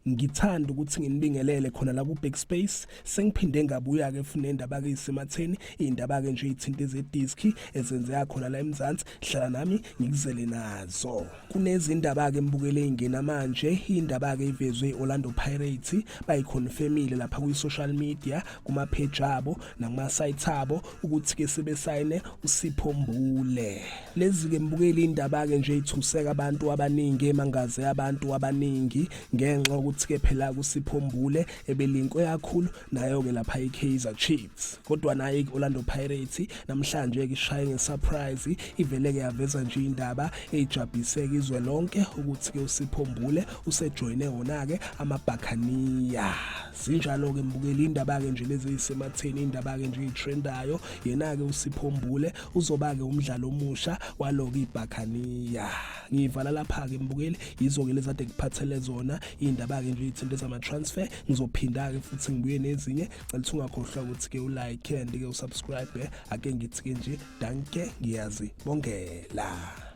ngithanda ukuthi nginibingelele khona la ku Backspace. Sengiphinde ngabuya ke fune indaba ke isematheni, indaba ke nje ithinta ezedisk ezenzeka khona la eMzansi. Hlala nami ngikuzele nazo. Kunezindaba ke mbukele ingena manje, indaba ke ivezwe Orlando Pirates bayiconfirmile lapha ku social media kuma page abo nakuma site abo ukuthi ke sebesayine uSipho Mbule. Lezi ke mbukele indaba ke nje ithuseka abantu abaningi emangaze abantu abaningi ngenxa ukuthi ke phela kuSipho Mbule ebelinkwe kakhulu nayo ke lapha iKaizer Chiefs. Kodwa naye iOrlando Pirates namhlanje ke ishaye ngesurprise ivele ke yaveza nje indaba ejabulise izwe lonke ukuthi ke uSipho Mbule usejoyine wona ke amaBuccaneers. Sinjalo ke mbukele indaba ke nje lezi isematheni, indaba ke nje itrendayo yena ke uSipho Mbule uzoba ke umdlalo omusha waloko iBuccaneers. Ngivala lapha ke mbukele yizo ke lezade kuphathele zona indaba ke nje ithinto zama transfer. Ngizophinda ke futhi ngibuye nezinye, cela ukuthi ungakhohlwa ukuthi ke ulike and ke usubscribe ake ngithi ke nje danke, ngiyazi bongela.